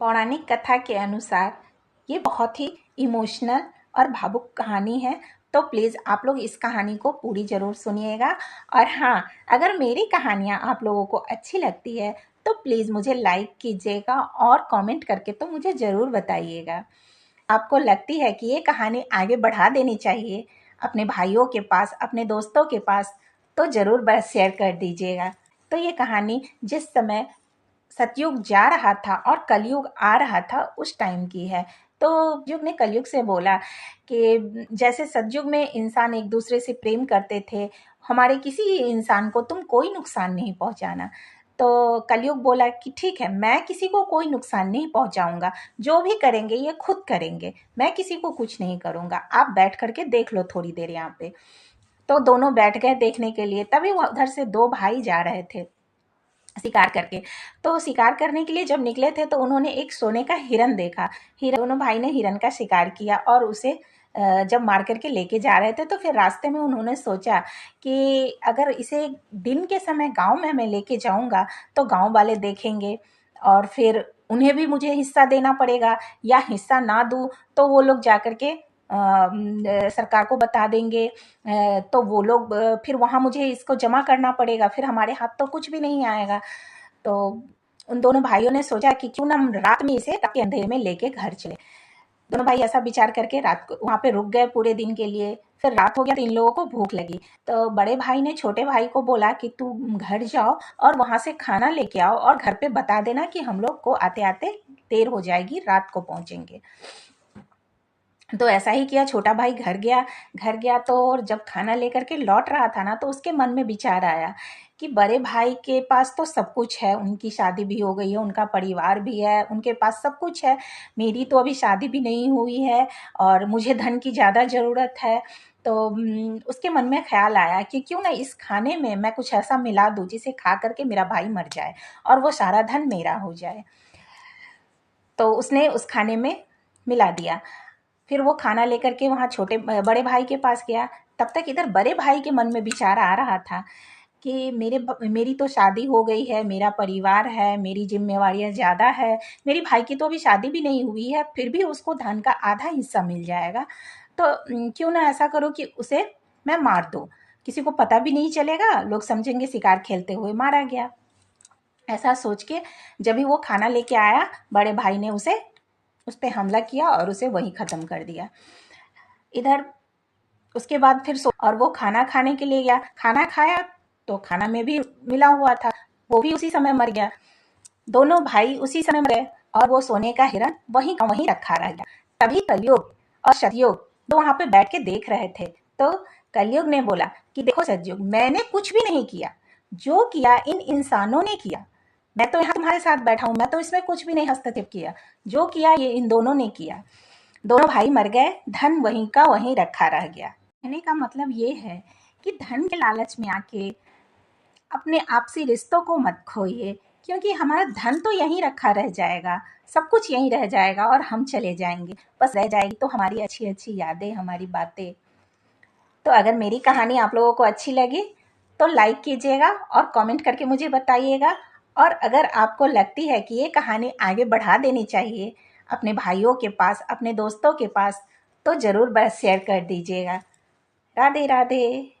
पौराणिक कथा के अनुसार ये बहुत ही इमोशनल और भावुक कहानी है। तो प्लीज़ आप लोग इस कहानी को पूरी ज़रूर सुनिएगा। और हाँ, अगर मेरी कहानियाँ आप लोगों को अच्छी लगती है तो प्लीज़ मुझे लाइक कीजिएगा और कमेंट करके तो मुझे ज़रूर बताइएगा। आपको लगती है कि ये कहानी आगे बढ़ा देनी चाहिए अपने भाइयों के पास, अपने दोस्तों के पास, तो ज़रूर बस शेयर कर दीजिएगा। तो ये कहानी जिस समय सतयुग जा रहा था और कलयुग आ रहा था उस टाइम की है। तो युग ने कलयुग से बोला कि जैसे सतयुग में इंसान एक दूसरे से प्रेम करते थे, हमारे किसी इंसान को तुम कोई नुकसान नहीं पहुंचाना। तो कलयुग बोला कि ठीक है, मैं किसी को कोई नुकसान नहीं पहुंचाऊंगा, जो भी करेंगे ये खुद करेंगे, मैं किसी को कुछ नहीं करूंगा, आप बैठ करके देख लो थोड़ी देर यहाँ पे। तो दोनों बैठ गए देखने के लिए। तभी उधर से दो भाई जा रहे थे शिकार करके। तो शिकार करने के लिए जब निकले थे तो उन्होंने एक सोने का हिरन देखा। हिरन, दोनों भाई ने हिरन का शिकार किया और उसे जब मार करके लेके जा रहे थे तो फिर रास्ते में उन्होंने सोचा कि अगर इसे दिन के समय गांव में मैं लेके जाऊंगा तो गांव वाले देखेंगे और फिर उन्हें भी मुझे हिस्सा देना पड़ेगा, या हिस्सा ना दूँ तो वो लोग जा कर के सरकार को बता देंगे। तो वो लोग फिर वहाँ मुझे इसको जमा करना पड़ेगा, फिर हमारे हाथ तो कुछ भी नहीं आएगा। तो उन दोनों भाइयों ने सोचा कि क्यों ना हम रात में इसे रात के अंधेरे में लेके घर चले। दोनों भाई ऐसा विचार करके रात को वहाँ पे रुक गए पूरे दिन के लिए। फिर रात हो गया तो इन लोगों को भूख लगी। तो बड़े भाई ने छोटे भाई को बोला कि तू घर जाओ और वहाँ से खाना लेके आओ और घर पे बता देना कि हम लोग को आते आते देर हो जाएगी, रात को पहुँचेंगे। तो ऐसा ही किया। छोटा भाई घर गया तो और जब खाना लेकर के लौट रहा था ना तो उसके मन में विचार आया कि बड़े भाई के पास तो सब कुछ है, उनकी शादी भी हो गई है, उनका परिवार भी है, उनके पास सब कुछ है, मेरी तो अभी शादी भी नहीं हुई है और मुझे धन की ज़्यादा ज़रूरत है। तो उसके मन में ख्याल आया कि क्यों ना इस खाने में मैं कुछ ऐसा मिला दूँ जिसे खा करके मेरा भाई मर जाए और वो सारा धन मेरा हो जाए। तो उसने उस खाने में मिला दिया। फिर वो खाना लेकर के वहाँ बड़े भाई के पास गया। तब तक इधर बड़े भाई के मन में विचार आ रहा था कि मेरी तो शादी हो गई है, मेरा परिवार है, मेरी जिम्मेवारियाँ ज़्यादा है, मेरी भाई की तो अभी शादी भी नहीं हुई है, फिर भी उसको धन का आधा हिस्सा मिल जाएगा। तो क्यों ना ऐसा करो कि उसे मैं मार दूँ, किसी को पता भी नहीं चलेगा, लोग समझेंगे शिकार खेलते हुए मारा गया। ऐसा सोच के जब भी वो खाना लेके आया, बड़े भाई ने उस पर हमला किया और उसे वहीं ख़त्म कर दिया। इधर उसके बाद फिर और वो खाना खाने के लिए गया। खाना खाया तो खाना में भी मिला हुआ था, वो भी उसी समय मर गया। दोनों भाई उसी समय मर गए और वो सोने का हिरन वहीं का वहीं रखा रह गया। तभी कलयुग और सतयुग तो वहां पे बैठ के देख रहे थे। तो कलयुग ने बोला कि देखो सतयुग, मैंने कुछ भी नहीं किया, जो किया इन इंसानों ने किया। मैं तो यहाँ तुम्हारे साथ बैठा हूँ, मैं तो इसमें कुछ भी नहीं हस्तक्षेप किया, जो किया ये इन दोनों ने किया। दोनों भाई मर गए, धन वहीं का वहीं रखा रह गया। कहने का मतलब ये है कि धन के लालच में आके अपने आपसी रिश्तों को मत खोइए, क्योंकि हमारा धन तो यहीं रखा रह जाएगा, सब कुछ यहीं रह जाएगा और हम चले जाएंगे। बस रह जाएगी तो हमारी अच्छी अच्छी यादें, हमारी बातें। तो अगर मेरी कहानी आप लोगों को अच्छी लगी तो लाइक कीजिएगा और कमेंट करके मुझे बताइएगा। और अगर आपको लगती है कि ये कहानी आगे बढ़ा देनी चाहिए अपने भाइयों के पास, अपने दोस्तों के पास, तो ज़रूर बस शेयर कर दीजिएगा। राधे राधे।